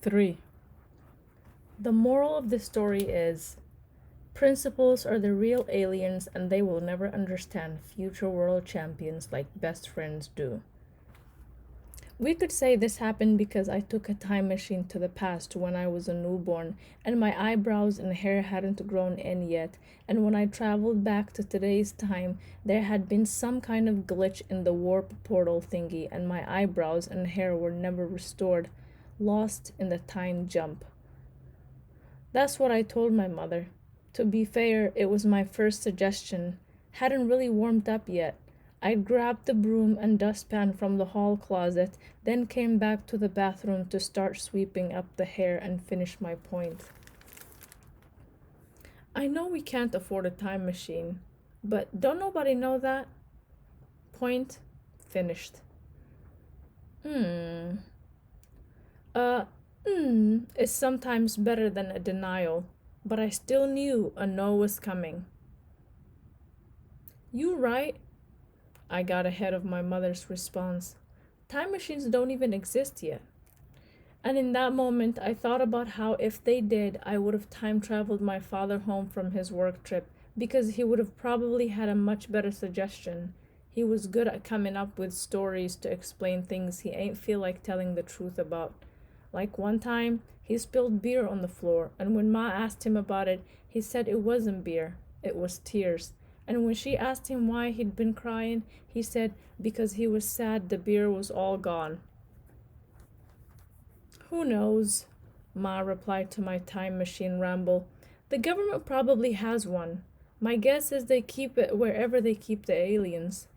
3. The moral of the story is principals are the real aliens and they will never understand future world champions like best friends do. We could say this happened because I took a time machine to the past when I was a newborn and my eyebrows and hair hadn't grown in yet, and when I traveled back to today's time, there had been some kind of glitch in the warp portal thingy and my eyebrows and hair were never restored, lost in the time jump. That's what I told my mother. To be fair, it was my first suggestion. Hadn't really warmed up yet. I grabbed the broom and dustpan from the hall closet, then came back to the bathroom to start sweeping up the hair and finish my point. I know we can't afford a time machine, but don't nobody know that? Point finished. Hmm. Uh, is sometimes better than a denial, but I still knew a no was coming. You right? I got ahead of my mother's response. Time machines don't even exist yet. And in that moment, I thought about how if they did, I would have time traveled my father home from his work trip because he would have probably had a much better suggestion. He was good at coming up with stories to explain things he ain't feel like telling the truth about. Like one time, he spilled beer on the floor, and when Ma asked him about it, he said it wasn't beer, it was tears. And when she asked him why he'd been crying, he said because he was sad the beer was all gone. Who knows? Ma replied to my time machine ramble. The government probably has one. My guess is they keep it wherever they keep the aliens.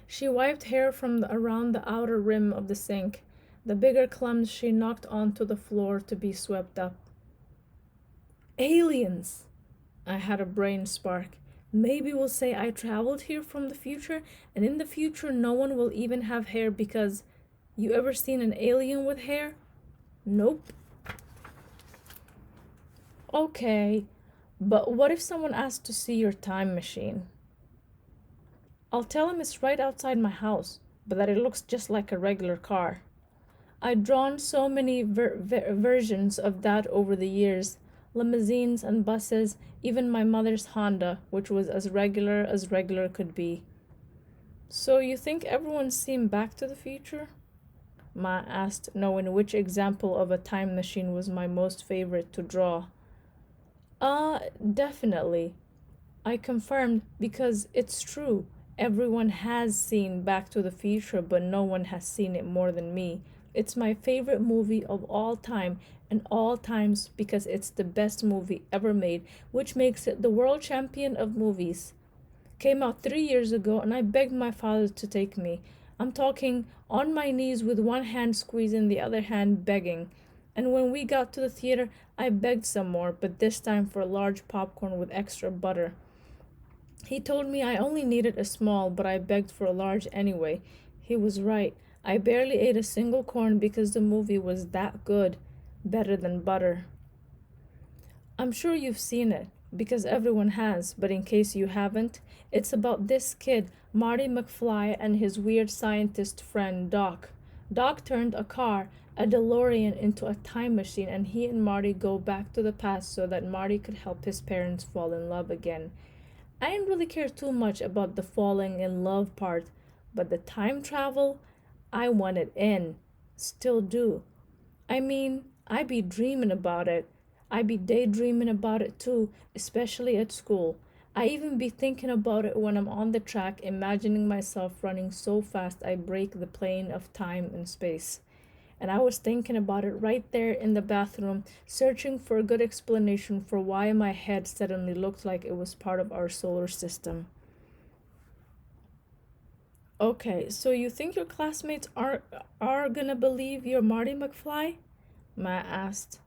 She wiped hair from around the outer rim of the sink. The bigger clumps she knocked onto the floor to be swept up. Aliens! I had a brain spark. Maybe we'll say I traveled here from the future, and in the future no one will even have hair because. You ever seen an alien with hair? Nope. Okay, but what if someone asks to see your time machine? I'll tell him it's right outside my house, but that it looks just like a regular car. I'd drawn so many versions of that over the years, limousines and buses, even my mother's Honda, which was as regular could be. So you think everyone's seen Back to the Future? Ma asked, knowing which example of a time machine was my most favorite to draw. Definitely. I confirmed because it's true. Everyone has seen Back to the Future, but no one has seen it more than me. It's my favorite movie of all time and all times because it's the best movie ever made, which makes it the world champion of movies. Came out 3 years ago and I begged my father to take me. I'm talking on my knees with one hand squeezing the other hand begging. And when we got to the theater, I begged some more, but this time for a large popcorn with extra butter. He told me I only needed a small, but I begged for a large anyway. He was right. I barely ate a single corn because the movie was that good. Better than butter. I'm sure you've seen it, because everyone has, but in case you haven't, it's about this kid, Marty McFly, and his weird scientist friend, Doc. Doc turned a car, a DeLorean, into a time machine, and he and Marty go back to the past so that Marty could help his parents fall in love again. I didn't really care too much about the falling in love part, but the time travel, I wanted in. Still do. I mean, I be dreaming about it. I be daydreaming about it too, especially at school. I even be thinking about it when I'm on the track, imagining myself running so fast I break the plane of time and space. And I was thinking about it right there in the bathroom, searching for a good explanation for why my head suddenly looked like it was part of our solar system. Okay, so you think your classmates are gonna believe you're Marty McFly? Ma asked.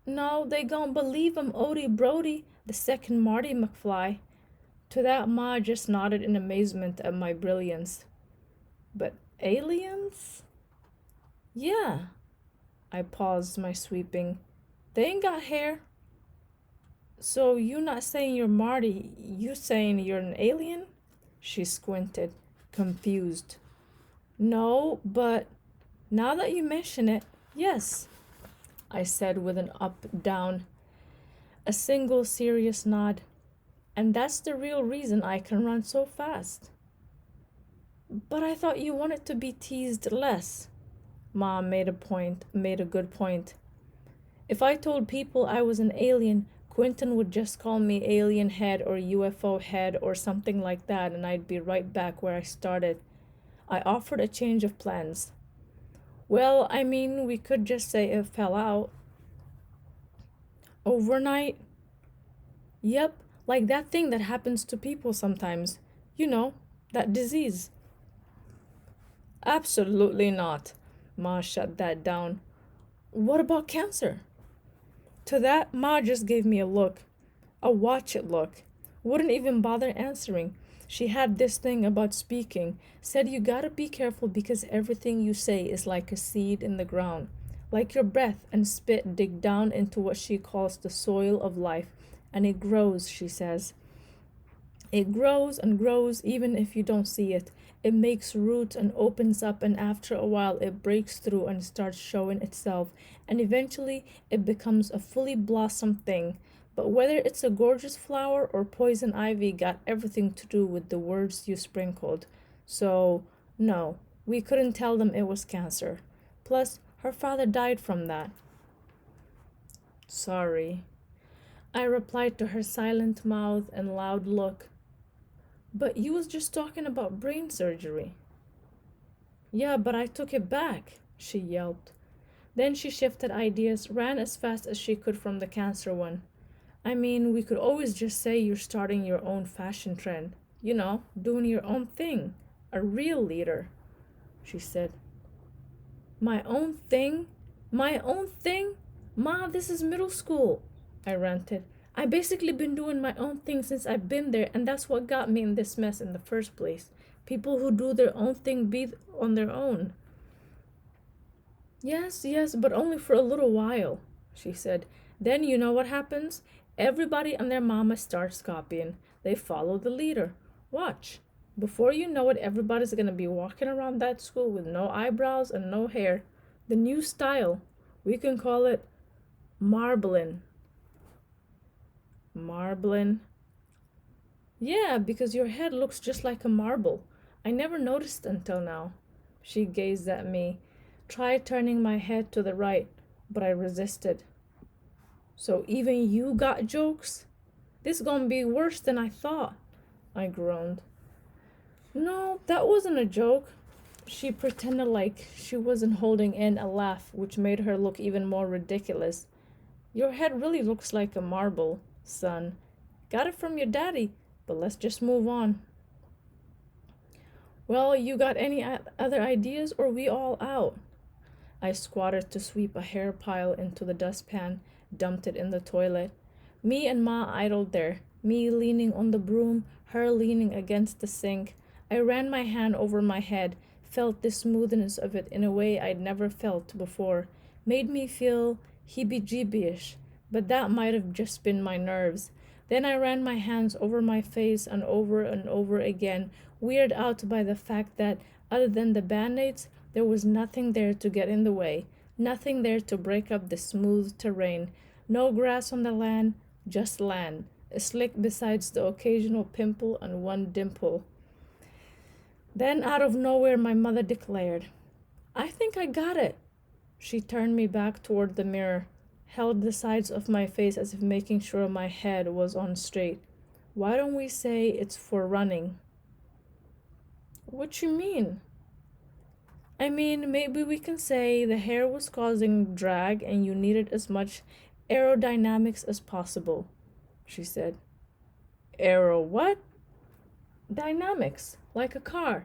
No, they gon' believe I'm Odie Brody, the second Marty McFly. To that Ma just nodded in amazement at my brilliance. But aliens? Yeah. I paused my sweeping. They ain't got hair. So you not saying you're Marty, you saying you're an alien? She squinted, confused. No, but now that you mention it, Yes, I said with an up down, a single serious nod. And that's the real reason I can run so fast. But I thought you wanted to be teased less. Mom made a good point. If I told people I was an alien, Quentin would just call me alien head or UFO head or something like that, and I'd be right back where I started. I offered a change of plans. Well, I mean, we could just say it fell out. Overnight? Yep, like that thing that happens to people sometimes. You know, that disease. Absolutely not. Ma shut that down. What about cancer? To that, Ma just gave me a look. A watch it look. Wouldn't even bother answering. She had this thing about speaking. Said you gotta be careful because everything you say is like a seed in the ground. Like your breath and spit dig down into what she calls the soil of life. And it grows, she says. It grows and grows even if you don't see it. It makes roots and opens up, and after a while, it breaks through and starts showing itself. And eventually, it becomes a fully blossomed thing. But whether it's a gorgeous flower or poison ivy got everything to do with the words you sprinkled. So, no, we couldn't tell them it was cancer. Plus, her father died from that. Sorry. I replied to her silent mouth and loud look. But you was just talking about brain surgery. Yeah, but I took it back, she yelped. Then she shifted ideas, ran as fast as she could from the cancer one. I mean, we could always just say you're starting your own fashion trend. You know, doing your own thing. A real leader, she said. My own thing? My own thing? Ma, this is middle school, I ranted. I basically been doing my own thing since I've been there, and that's what got me in this mess in the first place. People who do their own thing be on their own. Yes, yes, but only for a little while, she said. Then you know what happens? Everybody and their mama starts copying. They follow the leader. Watch. Before you know it, everybody's gonna be walking around that school with no eyebrows and no hair. The new style. We can call it marbling. Marbling? Yeah, because your head looks just like a marble. I never noticed until now. She gazed at me, tried turning my head to the right, but I resisted. So even you got jokes? This gonna be worse than I thought, I groaned. No, that wasn't a joke. She pretended like she wasn't holding in a laugh, which made her look even more ridiculous. Your head really looks like a marble, son. Got it from your daddy, but let's just move on. Well, you got any other ideas or we all out? I squatted to sweep a hair pile into the dustpan, dumped it in the toilet. Me and Ma idled there, me leaning on the broom, her leaning against the sink. I ran my hand over my head, felt the smoothness of it in a way I'd never felt before. Made me feel heebie-jeebie-ish, but that might have just been my nerves. Then I ran my hands over my face and over again, weirded out by the fact that, other than the band aids, there was nothing there to get in the way, nothing there to break up the smooth terrain. No grass on the land, just land, slick besides the occasional pimple and one dimple. Then, out of nowhere, my mother declared, I think I got it. She turned me back toward the mirror, held the sides of my face as if making sure my head was on straight. Why don't we say it's for running? What you mean? I mean, maybe we can say the hair was causing drag and you needed as much aerodynamics as possible, she said. Aero what? Dynamics, like a car.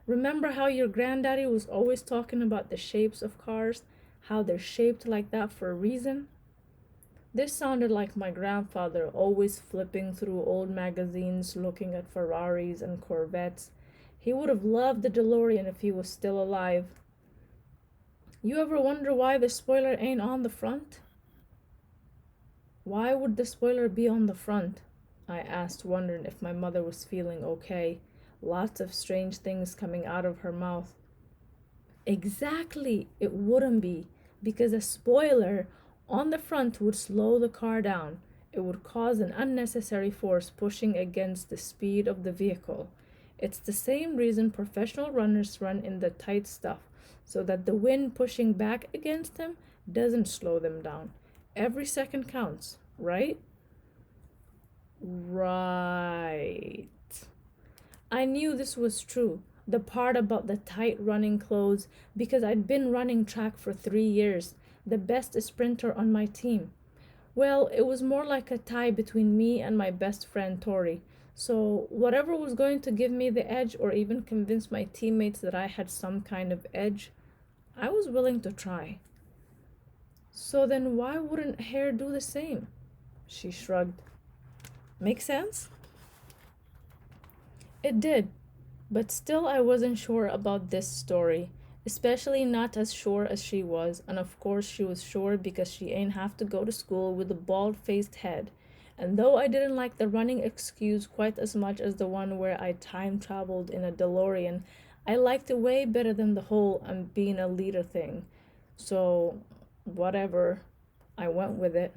Remember how your granddaddy was always talking about the shapes of cars, how they're shaped like that for a reason? This sounded like my grandfather always flipping through old magazines looking at Ferraris and Corvettes. He would have loved the DeLorean if he was still alive. You ever wonder why the spoiler ain't on the front? Why would the spoiler be on the front? I asked, wondering if my mother was feeling okay. Lots of strange things coming out of her mouth. Exactly, it wouldn't be. because a spoiler on the front would slow the car down. It would cause an unnecessary force pushing against the speed of the vehicle. It's the same reason professional runners run in the tight stuff, so that the wind pushing back against them doesn't slow them down. Every second counts, right? Right. I knew this was true. The part about the tight running clothes, because I'd been running track for 3 years, the best sprinter on my team. Well, it was more like a tie between me and my best friend Tori. So, whatever was going to give me the edge or even convince my teammates that I had some kind of edge, I was willing to try. So then why wouldn't hair do the same? She shrugged. Make sense? It did, but still I wasn't sure about this story, especially not as sure as she was, and of course she was sure because she ain't have to go to school with a bald-faced head. And though I didn't like the running excuse quite as much as the one where I time traveled in a DeLorean, I liked it way better than the whole I'm being a leader thing. So, whatever, I went with it.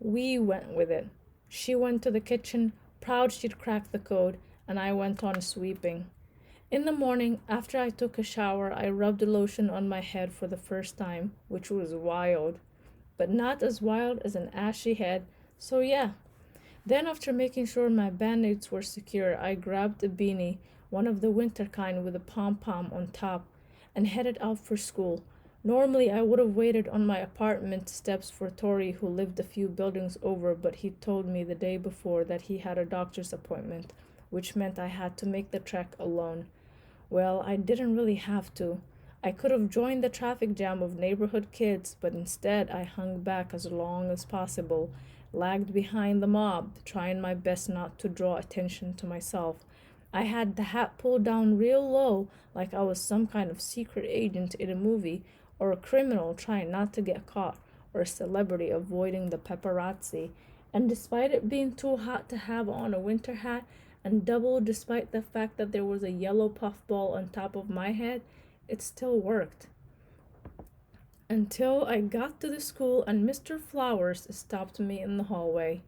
We went with it. She went to the kitchen, proud she'd cracked the code, and I went on sweeping. In the morning, after I took a shower, I rubbed lotion on my head for the first time, which was wild, but not as wild as an ashy head, so yeah. Then, after making sure my band-aids were secure, I grabbed a beanie, one of the winter kind with a pom-pom on top, and headed out for school. Normally, I would have waited on my apartment steps for Tori, who lived a few buildings over, but he told me the day before that he had a doctor's appointment, which meant I had to make the trek alone. Well, I didn't really have to. I could have joined the traffic jam of neighborhood kids, but instead I hung back as long as possible, lagged behind the mob, trying my best not to draw attention to myself. I had the hat pulled down real low, like I was some kind of secret agent in a movie, or a criminal trying not to get caught, or a celebrity avoiding the paparazzi. And despite it being too hot to have on a winter hat, and double despite the fact that there was a yellow puffball on top of my head, it still worked. Until I got to the school and Mr. Flowers stopped me in the hallway.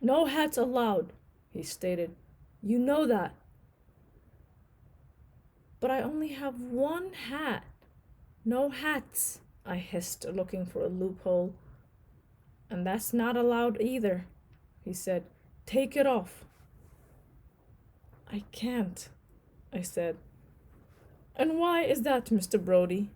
"No hats allowed," he stated. "You know that." "But I only have one hat." "No hats," I hissed, looking for a loophole. "And that's not allowed either," he said. "Take it off." "I can't," I said. "And why is that, Mr. Brody?"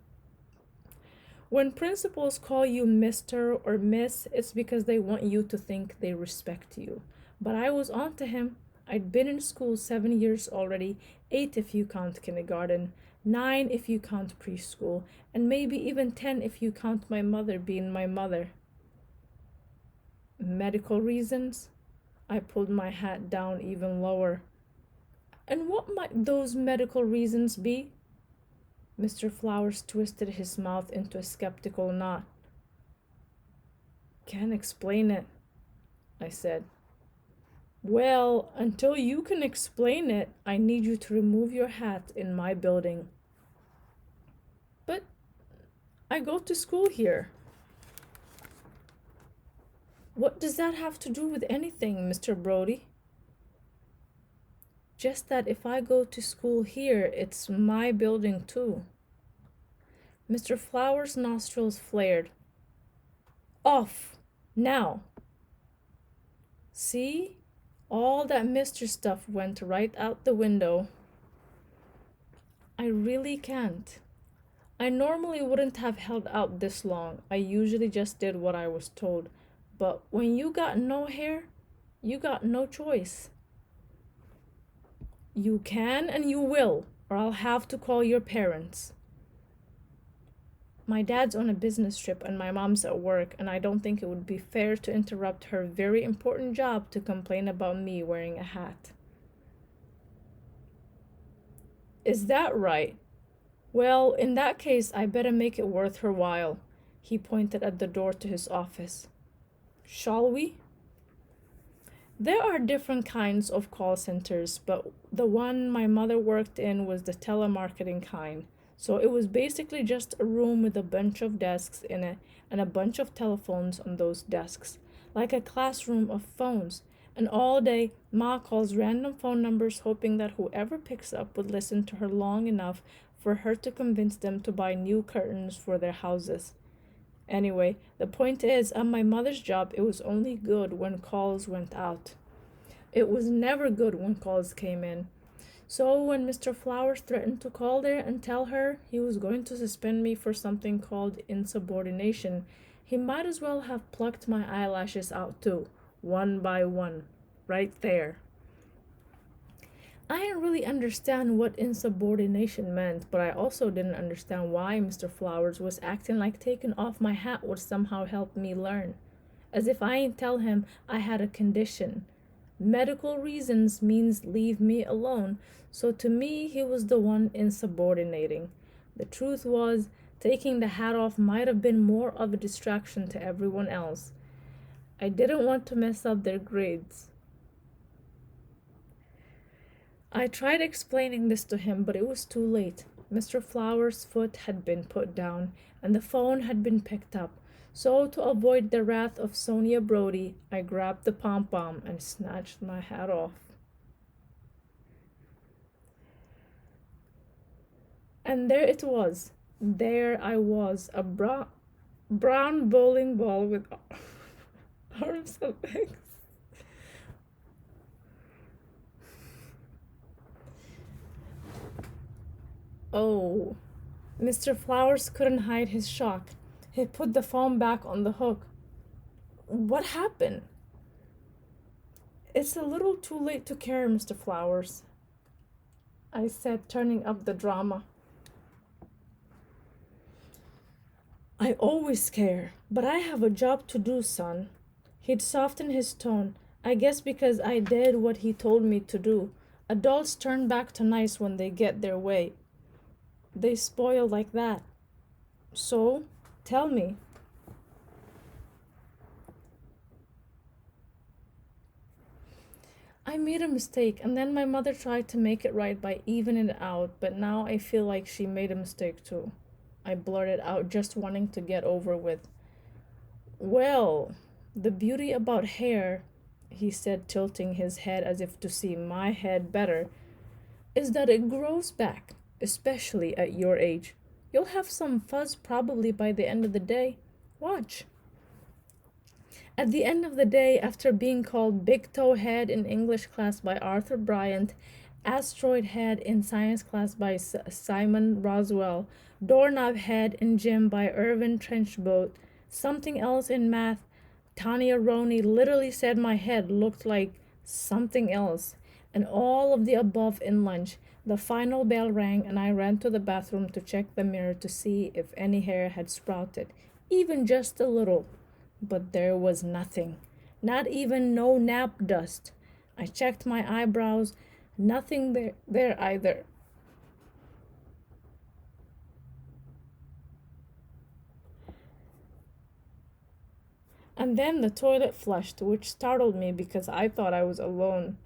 "When principals call you Mr. or Miss, it's because they want you to think they respect you. But I was on to him. I'd been in school 7 years already, 8 if you count kindergarten, 9 if you count preschool, and maybe even 10 if you count my mother being my mother." "Medical reasons?" I pulled my hat down even lower. "And what might those medical reasons be?" Mr. Flowers twisted his mouth into a skeptical knot. "Can't explain it," I said. "Well, until you can explain it, I need you to remove your hat in my building." "But I go to school here." "What does that have to do with anything, Mr. Brody?" "Just that if I go to school here, it's my building too." Mr. Flowers' nostrils flared. "Off! Now!" See? All that Mr. stuff went right out the window. "I really can't. I normally wouldn't have held out this long. I usually just did what I was told. But when you got no hair, you got no choice." "You can and you will, or I'll have to call your parents." "My dad's on a business trip and my mom's at work, and I don't think it would be fair to interrupt her very important job to complain about me wearing a hat." "Is that right? Well, in that case, I better make it worth her while." He pointed at the door to his office. "Shall we?" There are different kinds of call centers, but the one my mother worked in was the telemarketing kind. So it was basically just a room with a bunch of desks in it and a bunch of telephones on those desks, like a classroom of phones. And all day, Ma calls random phone numbers hoping that whoever picks up would listen to her long enough for her to convince them to buy new curtains for their houses. Anyway, the point is, at my mother's job, it was only good when calls went out. It was never good when calls came in. So when Mr. Flowers threatened to call there and tell her he was going to suspend me for something called insubordination, he might as well have plucked my eyelashes out too, one by one, right there. I didn't really understand what insubordination meant, but I also didn't understand why Mr. Flowers was acting like taking off my hat would somehow help me learn. As if I ain't tell him I had a condition. Medical reasons means leave me alone, so to me he was the one insubordinating. The truth was, taking the hat off might have been more of a distraction to everyone else. I didn't want to mess up their grades. I tried explaining this to him, but it was too late. Mr. Flower's foot had been put down, and the phone had been picked up. So, to avoid the wrath of Sonia Brody, I grabbed the pom pom and snatched my hat off. And there it was. There I was, a brown bowling ball with arms and legs. Oh, Mr. Flowers couldn't hide his shock. He put the phone back on the hook. What happened? It's a little too late to care, Mr. Flowers, I said, turning up the drama. I always care, but I have a job to do, son. He'd soften his tone, I guess because I did what he told me to do. Adults turn back to nice when they get their way. They spoil like that. So, tell me. I made a mistake, and then my mother tried to make it right by evening it out, but now I feel like she made a mistake too. I blurted out, just wanting to get over with. Well, the beauty about hair, he said, tilting his head as if to see my head better, is that it grows back, especially at your age. You'll have some fuzz probably by the end of the day. Watch. At the end of the day, after being called Big Toe Head in English class by Arthur Bryant, Asteroid Head in science class by Simon Roswell, Doorknob Head in gym by Irvin Trenchboat, something else in math, Tanya Roney literally said my head looked like something else, and all of the above in lunch. The final bell rang, and I ran to the bathroom to check the mirror to see if any hair had sprouted, even just a little. But there was nothing, not even no nap dust. I checked my eyebrows, nothing there either. And then the toilet flushed, which startled me because I thought I was alone.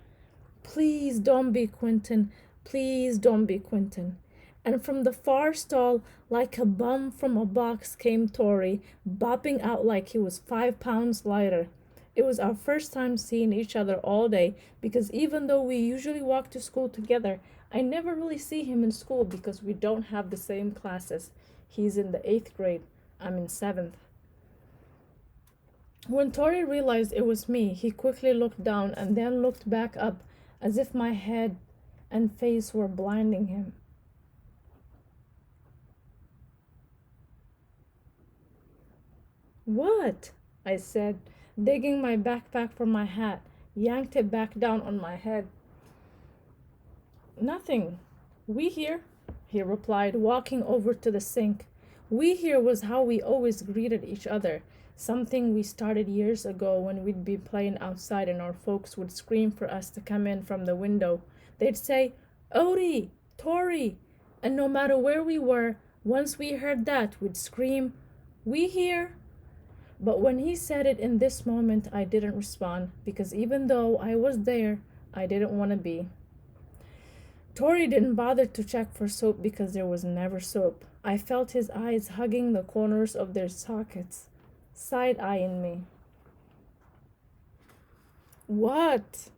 Please don't be Quentin. Please don't be Quentin. And from the far stall, like a bum from a box, came Tori, bopping out like he was 5 pounds lighter. It was our first time seeing each other all day because even though we usually walk to school together, I never really see him in school because we don't have the same classes. He's in the 8th grade. I'm in 7th. When Tori realized it was me, he quickly looked down and then looked back up as if my head and face were blinding him. What? I said, digging my backpack for my hat, yanked it back down on my head. Nothing. We here, he replied, walking over to the sink. We here was how we always greeted each other, something we started years ago when we'd be playing outside and our folks would scream for us to come in from the window. They'd say, Odie, Tori, and no matter where we were, once we heard that, we'd scream, We here? But when he said it in this moment, I didn't respond because even though I was there, I didn't want to be. Tori didn't bother to check for soap because there was never soap. I felt his eyes hugging the corners of their sockets, side-eyeing me. What?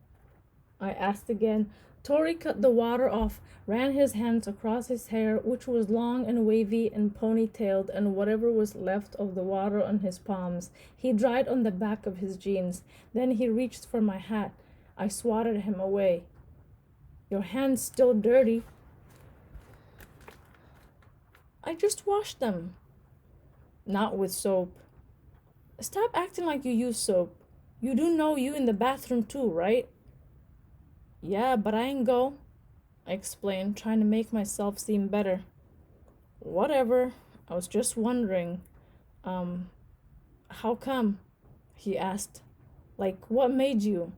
I asked again. Tori cut the water off, ran his hands across his hair, which was long and wavy and ponytailed, and whatever was left of the water on his palms. He dried on the back of his jeans. Then he reached for my hat. I swatted him away. Your hand's still dirty. I just washed them. Not with soap. Stop acting like you use soap. You do know you in the bathroom too, right? Yeah, but I ain't go, I explained, trying to make myself seem better. Whatever. I was just wondering. How come? He asked. Like, what made you?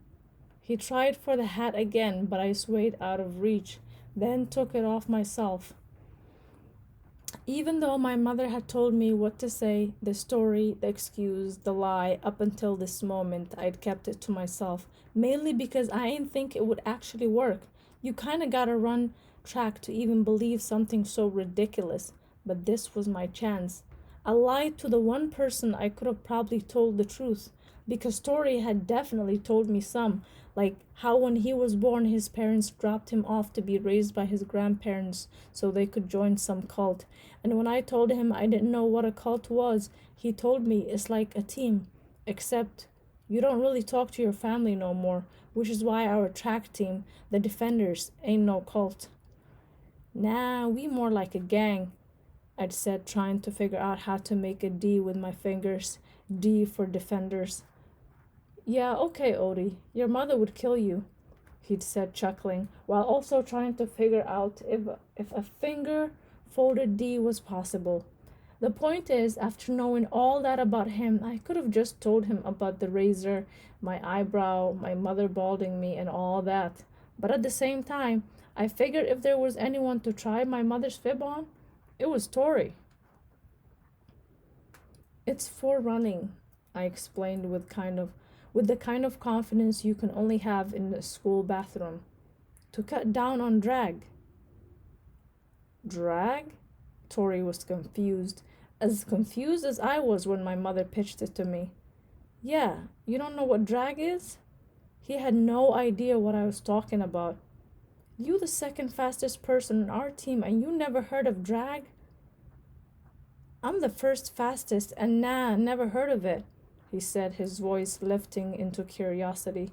He tried for the hat again, but I swayed out of reach, then took it off myself. Even though my mother had told me what to say, the story, the excuse, the lie, up until this moment, I'd kept it to myself, mainly because I didn't think it would actually work. You kinda gotta run track to even believe something so ridiculous, but this was my chance. I lied to the one person I could have probably told the truth, because Tori had definitely told me some, like how when he was born his parents dropped him off to be raised by his grandparents so they could join some cult. And when I told him I didn't know what a cult was, he told me it's like a team, except you don't really talk to your family no more, which is why our track team, the Defenders, ain't no cult. Nah, we more like a gang, I'd said, trying to figure out how to make a D with my fingers. D for Defenders. Yeah, okay, Odie, your mother would kill you, he'd said, chuckling, while also trying to figure out if a finger folded D was possible. The point is, after knowing all that about him, I could have just told him about the razor, my eyebrow, my mother balding me, and all that. But at the same time, I figured if there was anyone to try my mother's fib on, it was Tori. It's for running, I explained with the kind of confidence you can only have in the school bathroom. To cut down on drag. Drag? Tori was confused as I was when my mother pitched it to me. Yeah, you don't know what drag is? He had no idea what I was talking about. You the second fastest person on our team and you never heard of drag? I'm the first fastest and nah, never heard of it, he said, his voice lifting into curiosity.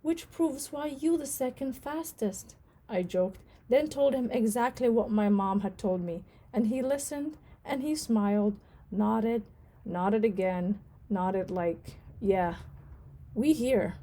Which proves why you the second fastest, I joked, then told him exactly what my mom had told me, and he listened, and he smiled, nodded again, nodded like, yeah, we here.